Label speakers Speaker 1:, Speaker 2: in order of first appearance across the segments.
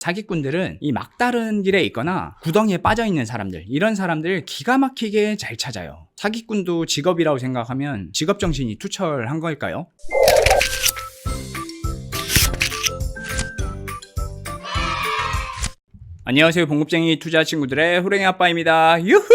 Speaker 1: 사기꾼들은 이 막다른 길에 있거나 구덩이에 빠져있는 사람들, 이런 사람들 기가 막히게 잘 찾아요. 사기꾼도 직업이라고 생각하면 직업정신이 투철한 걸까요? 안녕하세요, 봉급쟁이 투자 친구들의 호랭이 아빠입니다. 유후!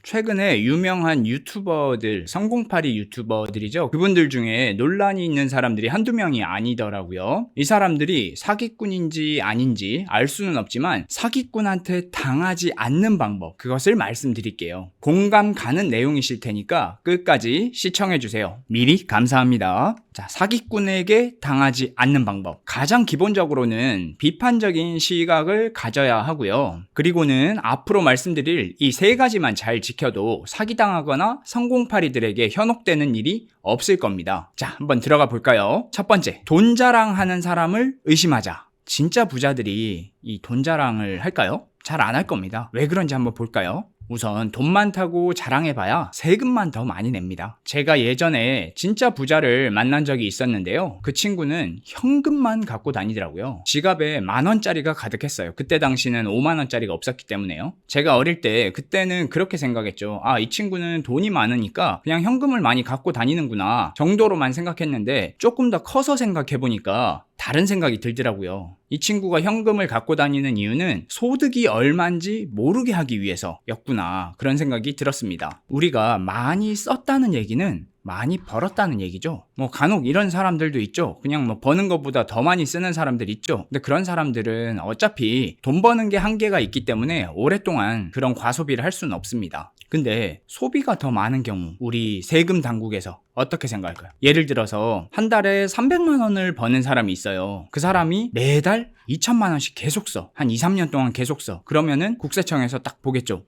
Speaker 1: 최근에 유명한 유튜버들, 성공파리 유튜버들이죠. 그분들 중에 논란이 있는 사람들이 한두 명이 아니더라고요. 이 사람들이 사기꾼인지 아닌지 알 수는 없지만 사기꾼한테 당하지 않는 방법, 그것을 말씀드릴게요. 공감 가는 내용이실 테니까 끝까지 시청해주세요. 미리 감사합니다. 자, 사기꾼에게 당하지 않는 방법. 가장 기본적으로는 비판적인 시각을 가져야 하고요. 그리고는 앞으로 말씀드릴 이 세 가지만 잘 지켜도 사기당하거나 성공파리들에게 현혹되는 일이 없을 겁니다. 자, 한번 들어가 볼까요? 첫 번째, 돈 자랑하는 사람을 의심하자. 진짜 부자들이 이 돈 자랑을 할까요? 잘 안 할 겁니다. 왜 그런지 한번 볼까요? 우선 돈 많다고 자랑해봐야 세금만 더 많이 냅니다. 제가 예전에 진짜 부자를 만난 적이 있었는데요. 그 친구는 현금만 갖고 다니더라고요. 지갑에 10,000원짜리가 가득했어요. 그때 당시는 50,000원짜리가 없었기 때문에요. 제가 어릴 때 그때는 그렇게 생각했죠. 아, 이 친구는 돈이 많으니까 그냥 현금을 많이 갖고 다니는구나 정도로만 생각했는데, 조금 더 커서 생각해보니까 다른 생각이 들더라고요. 이 친구가 현금을 갖고 다니는 이유는 소득이 얼만지 모르게 하기 위해서였구나, 그런 생각이 들었습니다. 우리가 많이 썼다는 얘기는 많이 벌었다는 얘기죠. 간혹 이런 사람들도 있죠. 그냥 버는 것보다 더 많이 쓰는 사람들 있죠. 근데 그런 사람들은 어차피 돈 버는 게 한계가 있기 때문에 오랫동안 그런 과소비를 할 수는 없습니다. 근데 소비가 더 많은 경우, 우리 세금 당국에서 어떻게 생각할까요? 예를 들어서 한 달에 300만 원을 버는 사람이 있어요. 그 사람이 매달 2천만 원씩 계속 써. 한 2, 3년 동안 계속 써. 그러면은 국세청에서 딱 보겠죠.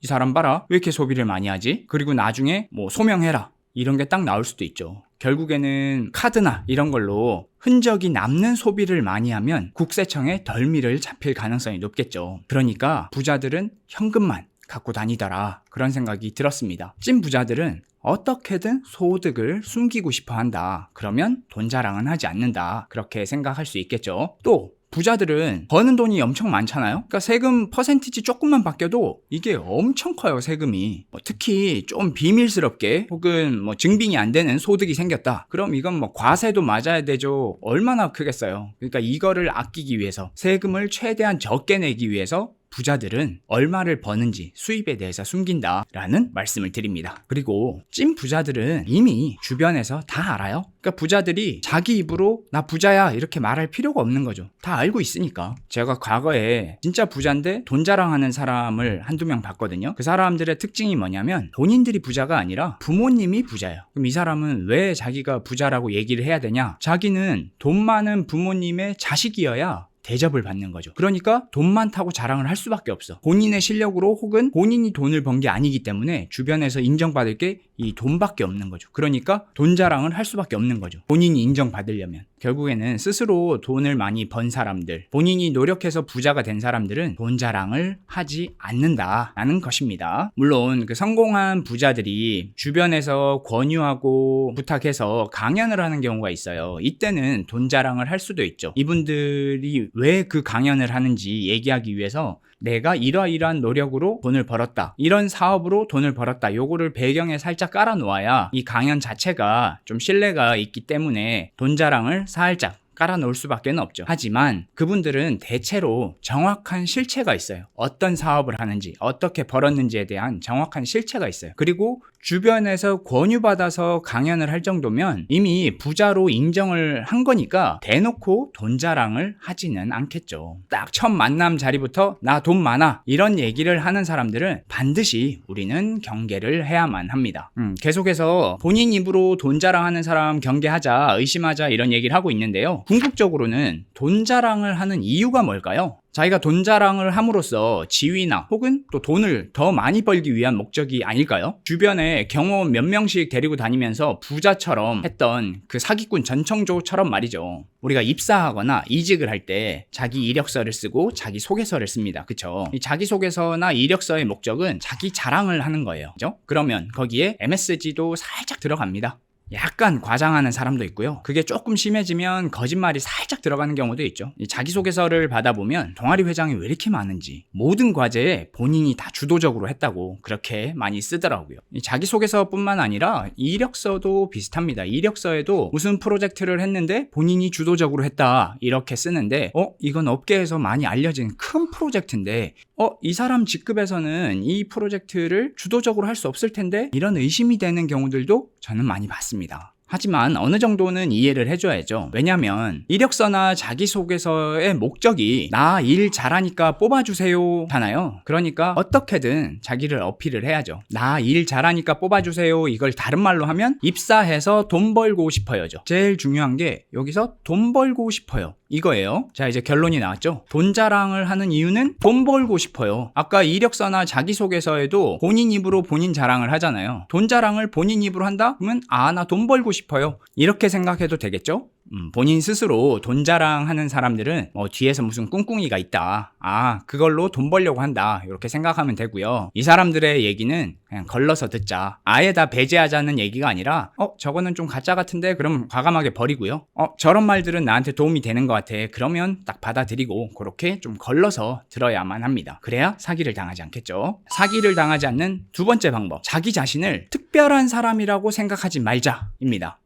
Speaker 1: 이 사람 봐라. 왜 이렇게 소비를 많이 하지? 그리고 나중에 소명해라, 이런 게 딱 나올 수도 있죠. 결국에는 카드나 이런 걸로 흔적이 남는 소비를 많이 하면 국세청에 덜미를 잡힐 가능성이 높겠죠. 그러니까 부자들은 현금만 갖고 다니더라, 그런 생각이 들었습니다. 찐 부자들은 어떻게든 소득을 숨기고 싶어 한다. 그러면 돈 자랑은 하지 않는다, 그렇게 생각할 수 있겠죠. 또 부자들은 버는 돈이 엄청 많잖아요. 그러니까 세금 퍼센티지 조금만 바뀌어도 이게 엄청 커요, 세금이. 특히 좀 비밀스럽게 혹은 증빙이 안 되는 소득이 생겼다, 그럼 이건 과세도 맞아야 되죠. 얼마나 크겠어요. 그러니까 이거를 아끼기 위해서, 세금을 최대한 적게 내기 위해서 부자들은 얼마를 버는지 수입에 대해서 숨긴다라는 말씀을 드립니다. 그리고 찐 부자들은 이미 주변에서 다 알아요. 그러니까 부자들이 자기 입으로 나 부자야 이렇게 말할 필요가 없는 거죠. 다 알고 있으니까. 제가 과거에 진짜 부자인데 돈 자랑하는 사람을 한두 명 봤거든요. 그 사람들의 특징이 뭐냐면 본인들이 부자가 아니라 부모님이 부자예요. 그럼 이 사람은 왜 자기가 부자라고 얘기를 해야 되냐? 자기는 돈 많은 부모님의 자식이어야 대접을 받는 거죠. 그러니까 돈 많다고 자랑을 할 수밖에 없어. 본인의 실력으로 혹은 본인이 돈을 번 게 아니기 때문에 주변에서 인정받을 게 이 돈밖에 없는 거죠. 그러니까 돈 자랑을 할 수밖에 없는 거죠. 본인이 인정받으려면. 결국에는 스스로 돈을 많이 번 사람들, 본인이 노력해서 부자가 된 사람들은 돈 자랑을 하지 않는다라는 것입니다. 물론 그 성공한 부자들이 주변에서 권유하고 부탁해서 강연을 하는 경우가 있어요. 이때는 돈 자랑을 할 수도 있죠. 이분들이 왜 그 강연을 하는지 얘기하기 위해서 내가 이러이러한 노력으로 돈을 벌었다, 이런 사업으로 돈을 벌었다, 요거를 배경에 살짝 깔아 놓아야 이 강연 자체가 좀 신뢰가 있기 때문에 돈 자랑을 살짝 깔아 놓을 수밖에 없죠. 하지만 그분들은 대체로 정확한 실체가 있어요. 어떤 사업을 하는지, 어떻게 벌었는지에 대한 정확한 실체가 있어요. 그리고 주변에서 권유받아서 강연을 할 정도면 이미 부자로 인정을 한 거니까 대놓고 돈 자랑을 하지는 않겠죠. 딱 첫 만남 자리부터 나 돈 많아 이런 얘기를 하는 사람들은 반드시 우리는 경계를 해야만 합니다. 계속해서 본인 입으로 돈 자랑하는 사람 경계하자, 의심하자, 이런 얘기를 하고 있는데요. 궁극적으로는 돈 자랑을 하는 이유가 뭘까요? 자기가 돈 자랑을 함으로써 지위나 혹은 또 돈을 더 많이 벌기 위한 목적이 아닐까요? 주변에 경호원 몇 명씩 데리고 다니면서 부자처럼 했던 그 사기꾼 전청조처럼 말이죠. 우리가 입사하거나 이직을 할 때 자기 이력서를 쓰고 자기 소개서를 씁니다. 그쵸? 이 자기 소개서나 이력서의 목적은 자기 자랑을 하는 거예요. 그죠? 그러면 거기에 MSG도 살짝 들어갑니다. 약간 과장하는 사람도 있고요. 그게 조금 심해지면 거짓말이 살짝 들어가는 경우도 있죠. 이 자기소개서를 받아보면 동아리 회장이 왜 이렇게 많은지, 모든 과제에 본인이 다 주도적으로 했다고 그렇게 많이 쓰더라고요. 이 자기소개서뿐만 아니라 이력서도 비슷합니다. 이력서에도 무슨 프로젝트를 했는데 본인이 주도적으로 했다 이렇게 쓰는데 이건 업계에서 많이 알려진 큰 프로젝트인데 이 사람 직급에서는 이 프로젝트를 주도적으로 할 수 없을 텐데, 이런 의심이 되는 경우들도 저는 많이 봤습니다. 하지만 어느 정도는 이해를 해줘야죠. 왜냐면 이력서나 자기소개서의 목적이 나 일 잘하니까 뽑아주세요 잖아요. 그러니까 어떻게든 자기를 어필을 해야죠. 나 일 잘하니까 뽑아주세요. 이걸 다른 말로 하면 입사해서 돈 벌고 싶어요죠. 제일 중요한 게 여기서 돈 벌고 싶어요 이거예요. 자, 이제 결론이 나왔죠. 돈 자랑을 하는 이유는 돈 벌고 싶어요. 아까 이력서나 자기소개서에도 본인 입으로 본인 자랑을 하잖아요. 돈 자랑을 본인 입으로 한다? 그러면 나 돈 벌고 싶어요 이렇게 생각해도 되겠죠? 본인 스스로 돈 자랑하는 사람들은 뒤에서 무슨 꿍꿍이가 있다, 그걸로 돈 벌려고 한다 이렇게 생각하면 되고요. 이 사람들의 얘기는 그냥 걸러서 듣자, 아예 다 배제하자는 얘기가 아니라 저거는 좀 가짜 같은데 그럼 과감하게 버리고요. 저런 말들은 나한테 도움이 되는 것 같아, 그러면 딱 받아들이고 그렇게 좀 걸러서 들어야만 합니다. 그래야 사기를 당하지 않겠죠. 사기를 당하지 않는 두 번째 방법, 자기 자신을 특별한 사람이라고 생각하지 말자입니다.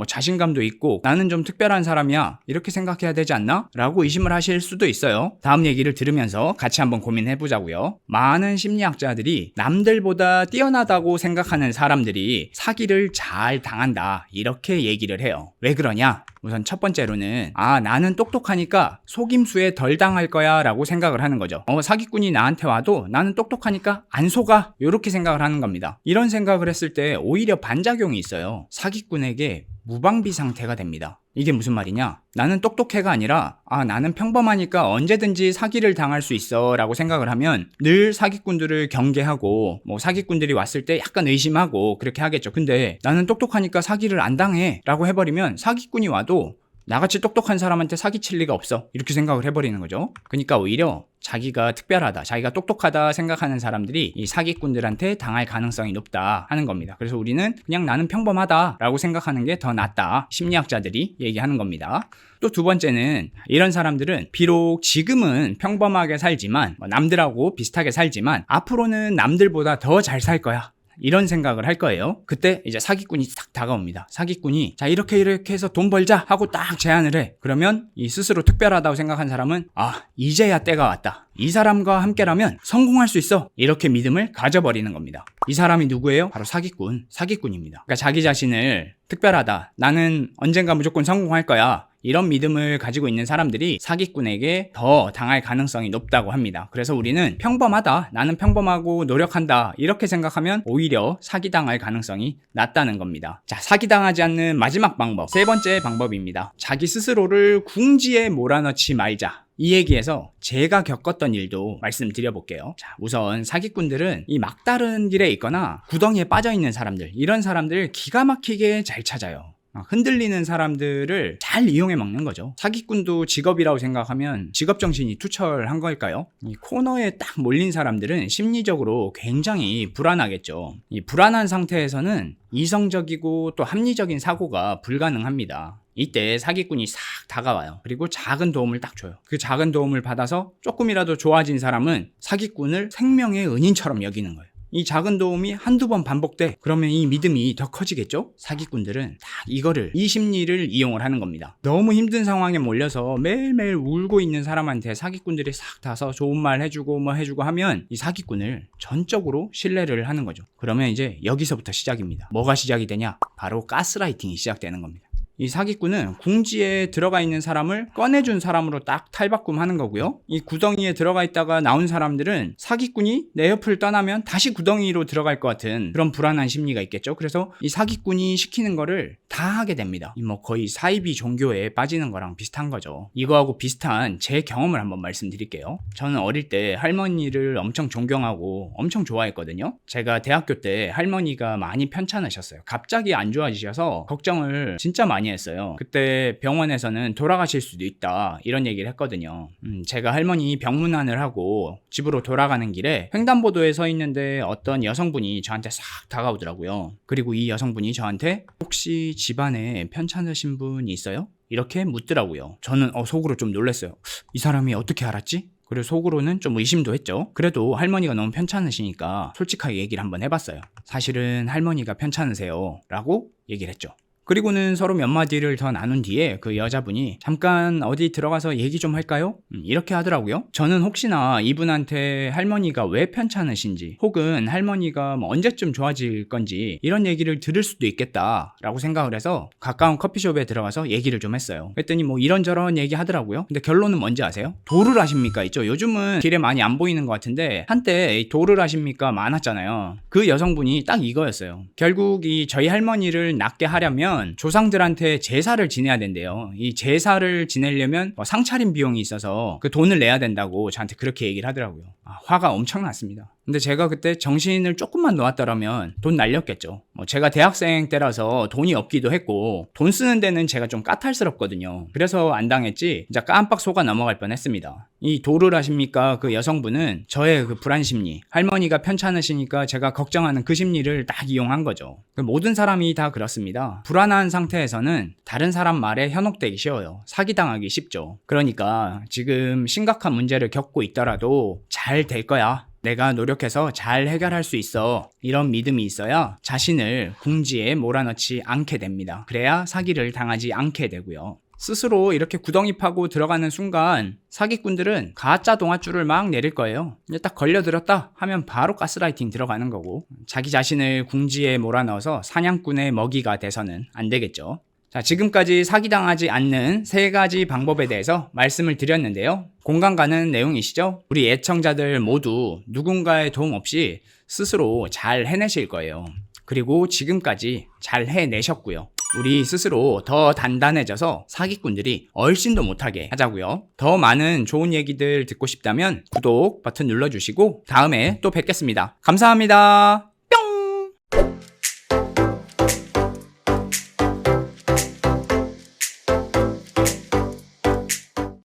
Speaker 1: 자신감도 있고 나는 좀 특별한 사람이야 이렇게 생각해야 되지 않나? 라고 의심을 하실 수도 있어요. 다음 얘기를 들으면서 같이 한번 고민해보자고요. 많은 심리학자들이 남들보다 뛰어나다고 생각하는 사람들이 사기를 잘 당한다 이렇게 얘기를 해요. 왜 그러냐? 우선 첫 번째로는 나는 똑똑하니까 속임수에 덜 당할 거야 라고 생각을 하는 거죠. 사기꾼이 나한테 와도 나는 똑똑하니까 안 속아 이렇게 생각을 하는 겁니다. 이런 생각을 했을 때 오히려 반작용이 있어요. 사기꾼에게 무방비 상태가 됩니다. 이게 무슨 말이냐? 나는 똑똑해가 아니라 나는 평범하니까 언제든지 사기를 당할 수 있어 라고 생각을 하면 늘 사기꾼들을 경계하고 사기꾼들이 왔을 때 약간 의심하고 그렇게 하겠죠. 근데 나는 똑똑하니까 사기를 안 당해 라고 해버리면 사기꾼이 와도 나같이 똑똑한 사람한테 사기칠 리가 없어 이렇게 생각을 해버리는 거죠. 그러니까 오히려 자기가 특별하다, 자기가 똑똑하다 생각하는 사람들이 이 사기꾼들한테 당할 가능성이 높다 하는 겁니다. 그래서 우리는 그냥 나는 평범하다 라고 생각하는 게 더 낫다, 심리학자들이 얘기하는 겁니다. 또 두 번째는 이런 사람들은 비록 지금은 평범하게 살지만 남들하고 비슷하게 살지만 앞으로는 남들보다 더 잘 살 거야 이런 생각을 할 거예요. 그때 이제 사기꾼이 딱 다가옵니다. 사기꾼이 자 이렇게 해서 돈 벌자 하고 딱 제안을 해. 그러면 이 스스로 특별하다고 생각한 사람은 이제야 때가 왔다, 이 사람과 함께라면 성공할 수 있어 이렇게 믿음을 가져버리는 겁니다. 이 사람이 누구예요? 바로 사기꾼입니다. 그러니까 자기 자신을 특별하다, 나는 언젠가 무조건 성공할 거야 이런 믿음을 가지고 있는 사람들이 사기꾼에게 더 당할 가능성이 높다고 합니다. 그래서 우리는 평범하다, 나는 평범하고 노력한다 이렇게 생각하면 오히려 사기당할 가능성이 낮다는 겁니다. 자, 사기당하지 않는 마지막 방법, 세 번째 방법입니다. 자기 스스로를 궁지에 몰아넣지 말자. 이 얘기에서 제가 겪었던 일도 말씀드려볼게요. 자, 우선 사기꾼들은 이 막다른 길에 있거나 구덩이에 빠져있는 사람들, 이런 사람들 기가 막히게 잘 찾아요. 흔들리는 사람들을 잘 이용해 먹는 거죠. 사기꾼도 직업이라고 생각하면 직업정신이 투철한 걸까요? 이 코너에 딱 몰린 사람들은 심리적으로 굉장히 불안하겠죠. 이 불안한 상태에서는 이성적이고 또 합리적인 사고가 불가능합니다. 이때 사기꾼이 싹 다가와요. 그리고 작은 도움을 딱 줘요. 그 작은 도움을 받아서 조금이라도 좋아진 사람은 사기꾼을 생명의 은인처럼 여기는 거예요. 이 작은 도움이 한두 번 반복돼. 그러면 이 믿음이 더 커지겠죠? 사기꾼들은 딱 이 심리를 이용을 하는 겁니다. 너무 힘든 상황에 몰려서 매일매일 울고 있는 사람한테 사기꾼들이 싹 다서 좋은 말 해주고 해주고 하면 이 사기꾼을 전적으로 신뢰를 하는 거죠. 그러면 이제 여기서부터 시작입니다. 뭐가 시작이 되냐? 바로 가스라이팅이 시작되는 겁니다. 이 사기꾼은 궁지에 들어가 있는 사람을 꺼내준 사람으로 딱 탈바꿈하는 거고요. 이 구덩이에 들어가 있다가 나온 사람들은 사기꾼이 내 옆을 떠나면 다시 구덩이로 들어갈 것 같은 그런 불안한 심리가 있겠죠. 그래서 이 사기꾼이 시키는 거를 다 하게 됩니다. 거의 사이비 종교에 빠지는 거랑 비슷한 거죠. 이거하고 비슷한 제 경험을 한번 말씀드릴게요. 저는 어릴 때 할머니를 엄청 존경하고 엄청 좋아했거든요. 제가 대학교 때 할머니가 많이 편찮으셨어요. 갑자기 안 좋아지셔서 걱정을 진짜 많이 많이 했어요. 그때 병원에서는 돌아가실 수도 있다 이런 얘기를 했거든요. 제가 할머니 병문안을 하고 집으로 돌아가는 길에 횡단보도에 서 있는데 어떤 여성분이 저한테 싹 다가오더라고요. 그리고 이 여성분이 저한테 혹시 집안에 편찮으신 분 있어요? 이렇게 묻더라고요. 저는 속으로 좀 놀랐어요. 이 사람이 어떻게 알았지? 그리고 속으로는 좀 의심도 했죠. 그래도 할머니가 너무 편찮으시니까 솔직하게 얘기를 한번 해봤어요. 사실은 할머니가 편찮으세요 라고 얘기를 했죠. 그리고는 서로 몇 마디를 더 나눈 뒤에 그 여자분이 잠깐 어디 들어가서 얘기 좀 할까요? 이렇게 하더라고요. 저는 혹시나 이분한테 할머니가 왜 편찮으신지 혹은 할머니가 뭐 언제쯤 좋아질 건지 이런 얘기를 들을 수도 있겠다 라고 생각을 해서 가까운 커피숍에 들어가서 얘기를 좀 했어요. 그랬더니 뭐 이런저런 얘기 하더라고요. 근데 결론은 뭔지 아세요? 도를 아십니까? 있죠. 요즘은 길에 많이 안 보이는 것 같은데 한때 도를 아십니까? 많았잖아요. 그 여성분이 딱 이거였어요. 결국 이 저희 할머니를 낫게 하려면 조상들한테 제사를 지내야 된대요. 이 제사를 지내려면 상차림 비용이 있어서 그 돈을 내야 된다고 저한테 그렇게 얘기를 하더라고요. 화가 엄청 났습니다. 근데 제가 그때 정신을 조금만 놓았더라면 돈 날렸겠죠. 제가 대학생 때라서 돈이 없기도 했고 돈 쓰는 데는 제가 좀 까탈스럽거든요. 그래서 안 당했지 진짜 깜빡 속아 넘어갈 뻔했습니다. 이 도를 하십니까? 그 여성분은 저의 그 불안 심리, 할머니가 편찮으시니까 제가 걱정하는 그 심리를 딱 이용한 거죠. 모든 사람이 다 그렇습니다. 불안한 상태에서는 다른 사람 말에 현혹되기 쉬워요. 사기당하기 쉽죠. 그러니까 지금 심각한 문제를 겪고 있더라도 잘 될 거야. 내가 노력해서 잘 해결할 수 있어. 이런 믿음이 있어야 자신을 궁지에 몰아넣지 않게 됩니다. 그래야 사기를 당하지 않게 되고요. 스스로 이렇게 구덩이 파고 들어가는 순간 사기꾼들은 가짜 동아줄을 막 내릴 거예요. 이제 딱 걸려들었다 하면 바로 가스라이팅 들어가는 거고 자기 자신을 궁지에 몰아넣어서 사냥꾼의 먹이가 돼서는 안 되겠죠. 자, 지금까지 사기당하지 않는 3가지 방법에 대해서 말씀을 드렸는데요. 공감 가는 내용이시죠? 우리 애청자들 모두 누군가의 도움 없이 스스로 잘 해내실 거예요. 그리고 지금까지 잘 해내셨고요. 우리 스스로 더 단단해져서 사기꾼들이 얼씬도 못하게 하자고요. 더 많은 좋은 얘기들 듣고 싶다면 구독 버튼 눌러주시고 다음에 또 뵙겠습니다. 감사합니다.